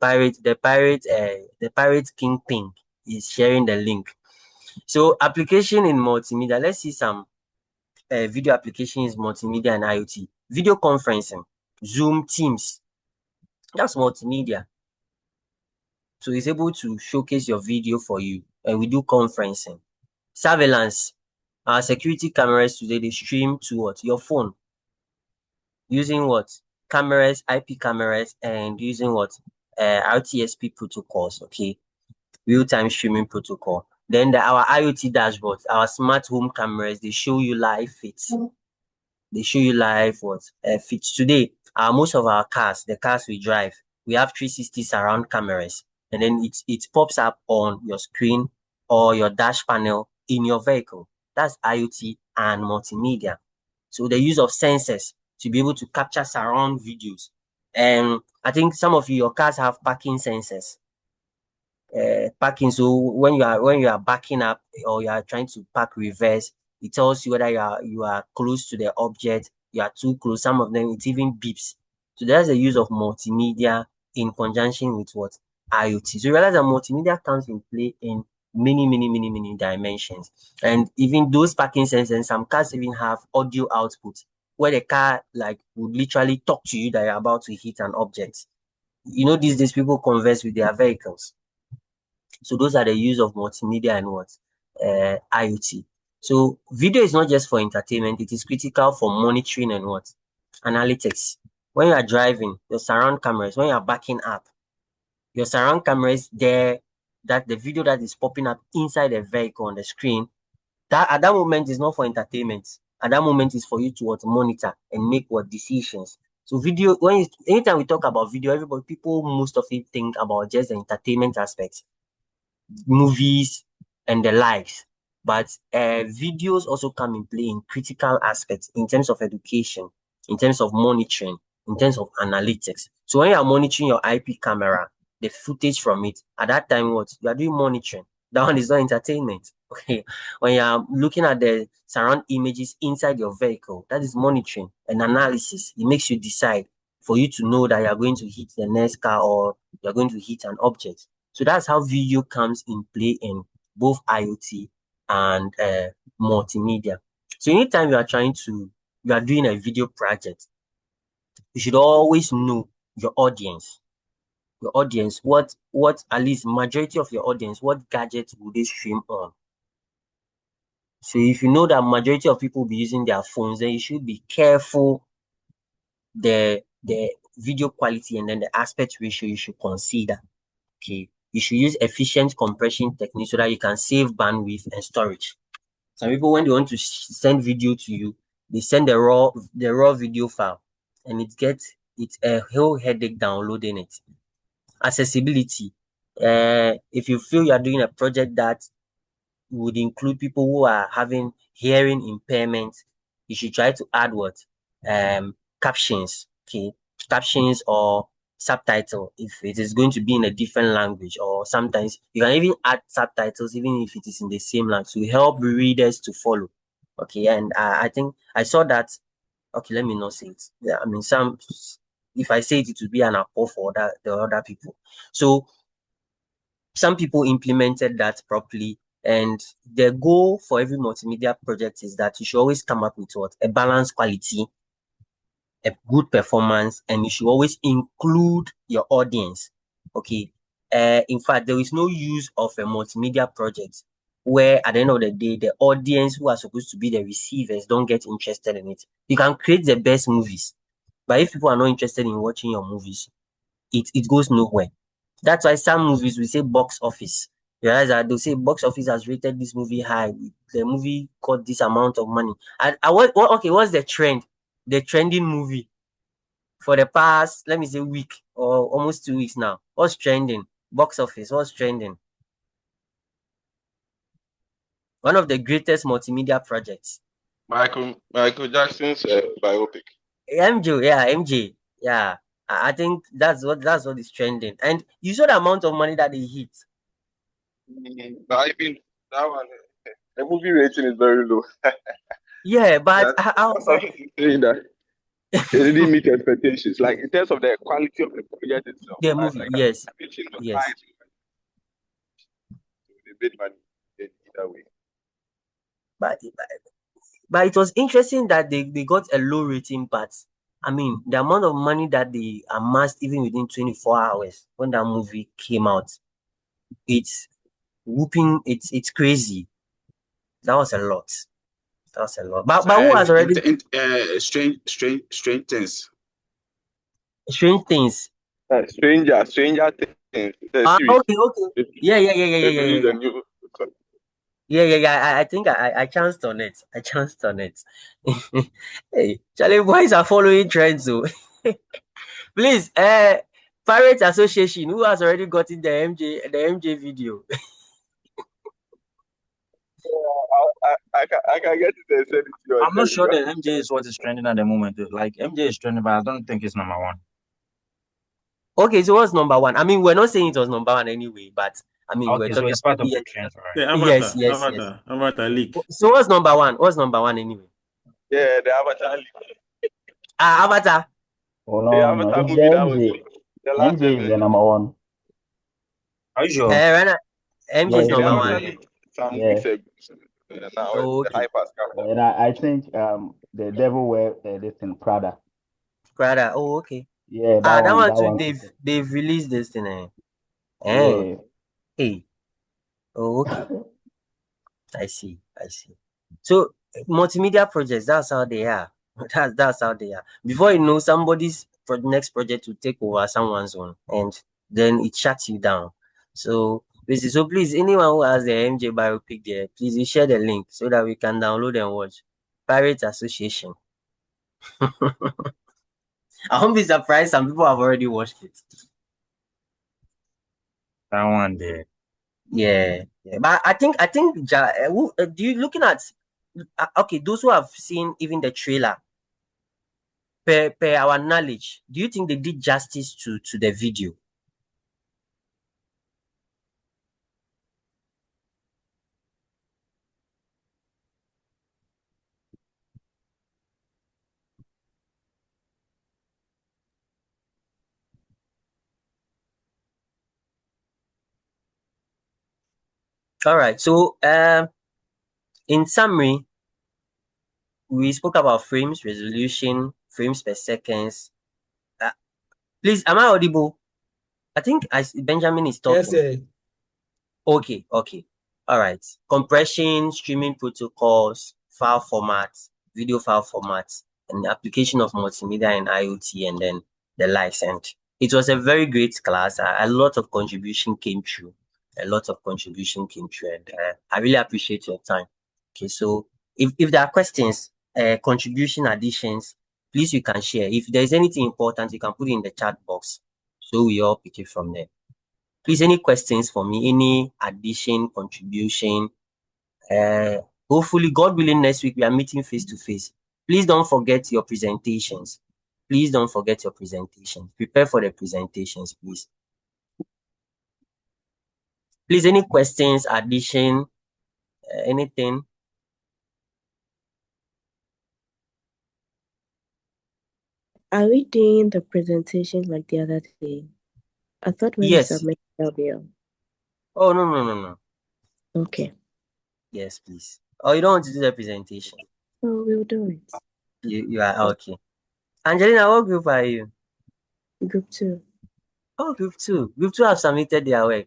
pirate kingpin is sharing the link. So application in multimedia. Let's see some video applications, multimedia and IoT. Video conferencing, Zoom, Teams. That's multimedia. So it's able to showcase your video for you. And we do conferencing. Surveillance. Our security cameras today they stream to what? Your phone. Using what? Cameras, IP cameras, and using what? RTSP protocols, okay? Real-time streaming protocol. Then our IoT dashboards, our smart home cameras, they show you live feeds. They show you live what? Feeds. Today, most of our cars, the cars we drive, we have 360 surround cameras. And then it pops up on your screen or your dash panel in your vehicle. That's IoT and multimedia. So the use of sensors to be able to capture surround videos. And I think some of your cars have parking sensors. Parking. So when you are backing up or you are trying to park reverse, it tells you whether you are close to the object, you are too close. Some of them it even beeps. So there's the use of multimedia in conjunction with what? IoT. So you realize that multimedia comes in play in many dimensions. And even those parking sensors, some cars even have audio output where the car like would literally talk to you that you're about to hit an object. You know, these days people converse with their vehicles. So those are the use of multimedia and what? IoT. So video is not just for entertainment, it is critical for monitoring and what? Analytics. When you are driving, your surround cameras, when you are backing up, your surround cameras there, that the video that is popping up inside the vehicle on the screen, that at that moment is not for entertainment. At that moment is for you to what? Monitor and make what decisions. So video, anytime we talk about video, people most of it think about just the entertainment aspect, movies and the likes. But videos also come in play in critical aspects in terms of education, in terms of monitoring, in terms of analytics. So when you are monitoring your IP camera, the footage from it, at that time, what you are doing monitoring. That one is not entertainment. Okay. When you are looking at the surround images inside your vehicle, that is monitoring and analysis. It makes you decide for you to know that you are going to hit the next car or you are going to hit an object. So that's how video comes in play in both IoT and multimedia. So anytime you are doing a video project, you should always know your audience. Your audience, what at least majority of your audience, what gadgets will they stream on? So if you know that majority of people will be using their phones, then you should be careful the video quality and then the aspect ratio you should consider. Okay, you should use efficient compression techniques so that you can save bandwidth and storage. Some people, when they want to send video to you, they send the raw video file, and it's a whole headache downloading it. Accessibility. If you feel you are doing a project that would include people who are having hearing impairment, you should try to add what? Captions. Okay. Captions or subtitle if it is going to be in a different language, or sometimes you can even add subtitles even if it is in the same language to help readers to follow. Okay. And I think I saw that. Okay, let me not say it. Yeah, I mean, if I say it, it would be an apple for the other people. So some people implemented that properly And the goal for every multimedia project is that you should always come up with what? A balanced quality, a good performance, and you should always include your audience. Okay. In fact, there is no use of a multimedia project where at the end of the day, the audience who are supposed to be the receivers don't get interested in it. You can create the best movies, but if people are not interested in watching your movies, it goes nowhere. That's why some movies we say box office. You realize that they'll say box office has rated this movie high. The movie got this amount of money. And okay, what's the trend? The trending movie for the past, let me say, week or almost 2 weeks now. What's trending? Box office. What's trending? One of the greatest multimedia projects. Michael Jackson's biopic. MJ, yeah, MJ, yeah. I think that's what is trending. And you saw the amount of money that they hit. But even that one, the movie rating is very low. Yeah, but That's why he's saying that it didn't meet expectations. Like in terms of the quality of the project itself, the movie, like yes, expectation was yes. high. They made money in either way. But it was interesting that they got a low rating, but I mean the amount of money that they amassed even within 24 hours when that movie came out, it's whooping, it's crazy. That was a lot. That was a lot. But who has already strange things. Strange Things? Stranger Things. The series. Okay. Yeah. They've released a new. Yeah. I think I chanced on it. I chanced on it. Hey, Charlie boys are following trends, so please, Pirate Association, who has already gotten the MJ video? I can get it and send it to you. I'm not sure that MJ is what is trending at the moment. Like MJ is trending, but I don't think it's number one. Okay, so what's number one? I mean, we're not saying it was number one anyway, but I mean, we're Okay, so talking it's part of about the trend, all right. The yes. Avatar leak. So what's number one? What's number one anyway? Yeah, the Avatar. Avatar. Oh The no, Avatar it's movie the that was MJ. the last MJ is the number one. Are you sure? Right now, MJ is Yeah, number the one. Avatar leaked some Yeah. weeks ago. Now Oh, the okay. hype has come down. And I think the devil wear this in Prada. Prada. Oh, okay. Yeah, That that one too. one. They've released this thing. Yeah. Hey. Oh, okay. I see. So multimedia projects, that's how they are. That's how they are. Before you know, somebody's next project will take over someone's own, and then it shuts you down. So basically, so please, anyone who has the MJ biopic there, please you share the link so that we can download and watch. Pirate Association. I won't be surprised. Some people have already watched it. That one there. Yeah. But I think do you looking at okay, those who have seen even the trailer, per our knowledge, do you think they did justice to the video? All right. So in summary, we spoke about frames, resolution, frames per seconds. Please, am I audible? I think Benjamin is talking. Yes, sir. Okay. All right. Compression, streaming protocols, file formats, video file formats, and the application of multimedia and IoT, and then the likes. And it was a very great class. A lot of contribution came through. And I really appreciate your time. Okay, so if there are questions, contribution additions, please you can share. If there's anything important, you can put it in the chat box. So we all pick it from there. Please, any questions for me? Any addition, contribution? Hopefully, God willing, next week we are meeting face to face. Please don't forget your presentations. Prepare for the presentations, please. Please, any questions, addition, anything? Are we doing the presentation like the other day? I thought when Yes. you submit, that'll be all. Oh, no. Okay. Yes, please. Oh, you don't want to do the presentation? Oh, we'll do it. You are okay. Angelina, what group are you? Group 2. Oh, group 2. Group 2 have submitted their work. Yes,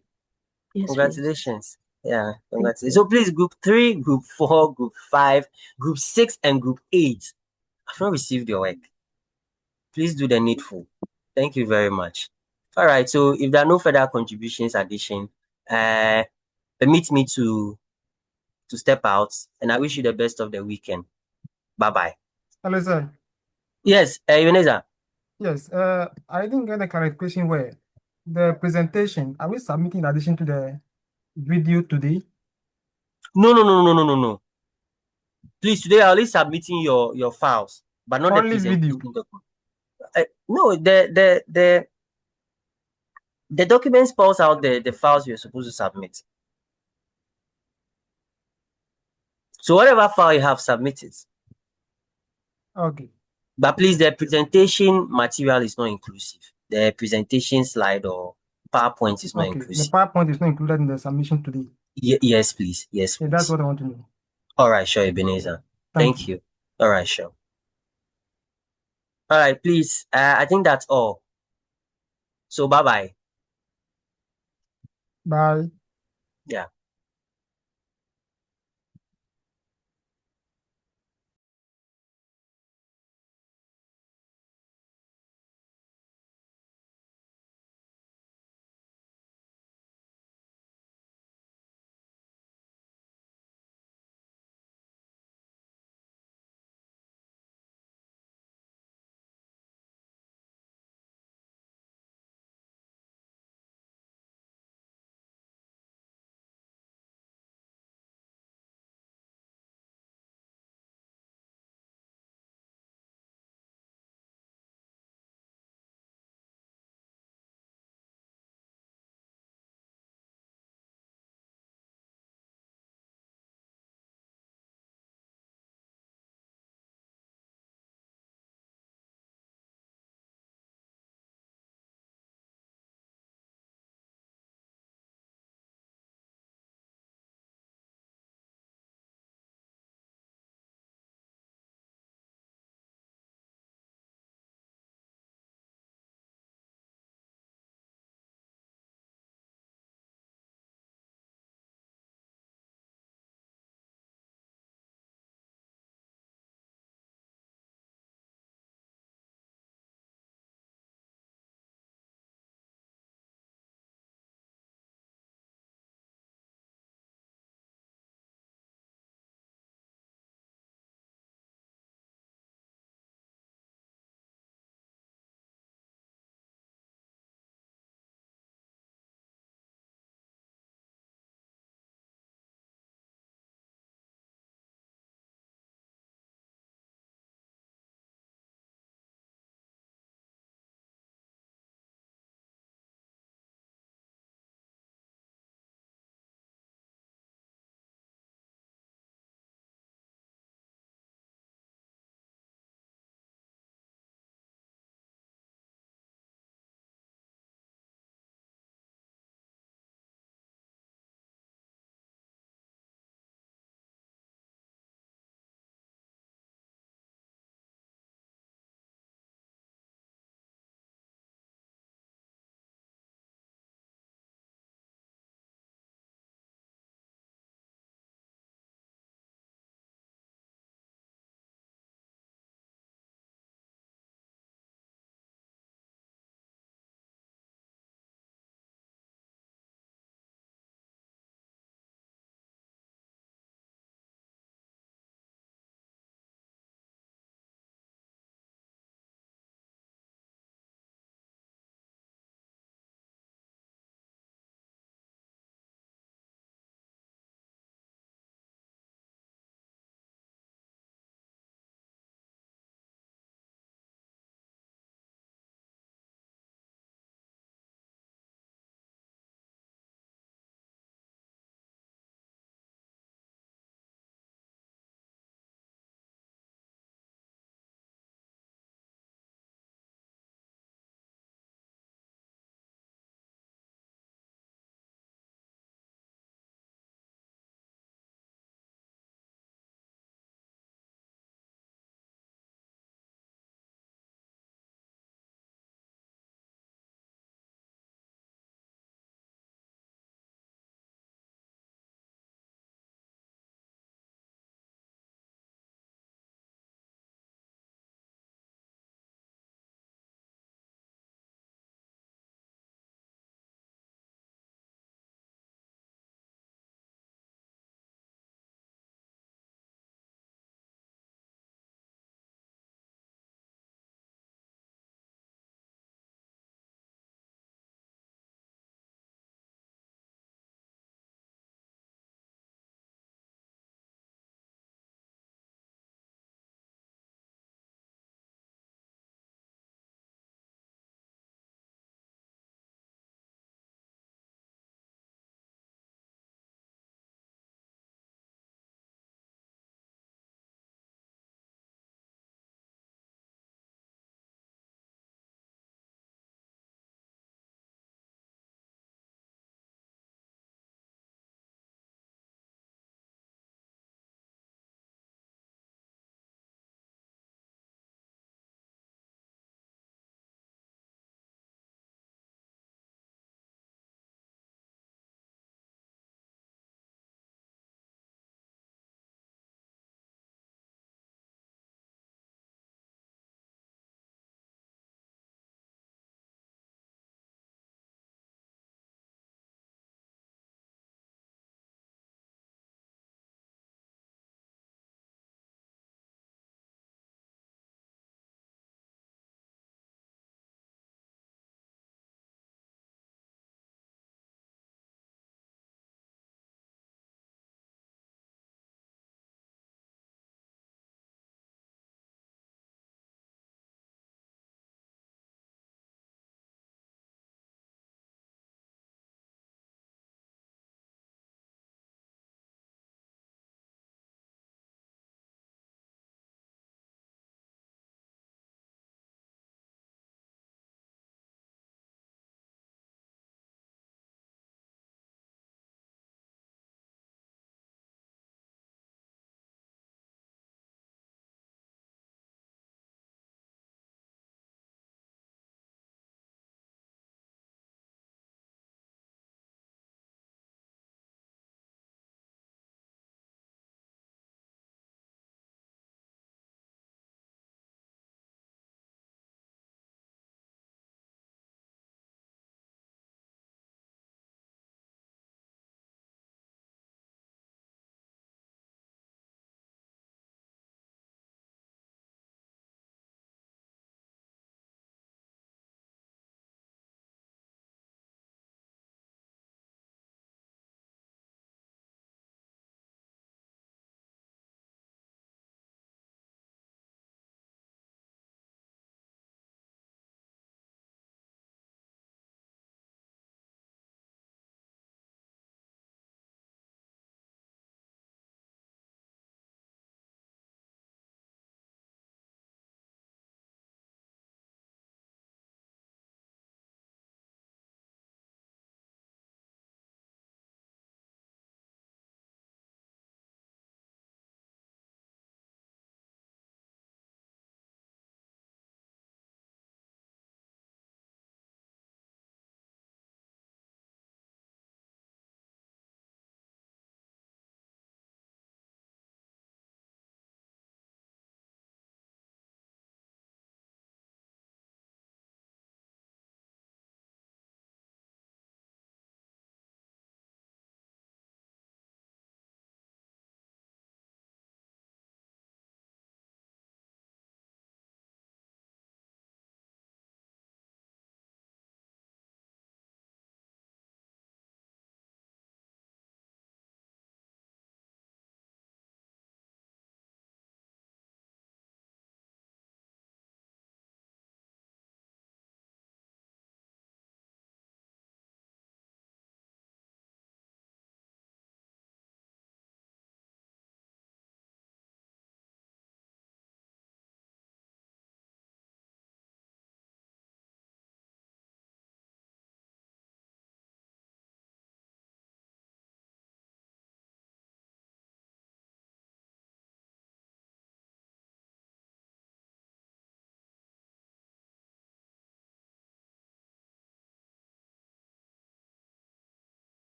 please. Congratulations. Yeah, Thank congratulations. you. So please, group 3, group 4, group 5, group 6, and group 8. I've not received your work. Please do the needful. Thank you very much. All right. So if there are no further contributions, permit me to step out, and I wish you the best of the weekend. Bye bye. Hello, sir. Yes, Ebenezer. Yes, I didn't get a clarification where the presentation, are we submitting in addition to the video today? No. Please, today I'll be submitting your files, but not the Only video. presentation document. No, the document spells out the files you're supposed to submit. So whatever file you have, submit it. Okay. But please, the presentation material is not inclusive. The presentation slide or PowerPoint is not Okay. The inclusive. PowerPoint is not included in the submission today. Yes, please. Yes, Yeah, please. that's what I want to know. All right, sure, Ebenezer. Thank Thank you. All right, sure. All right, please. I think that's all. So bye-bye. Bye. Yeah.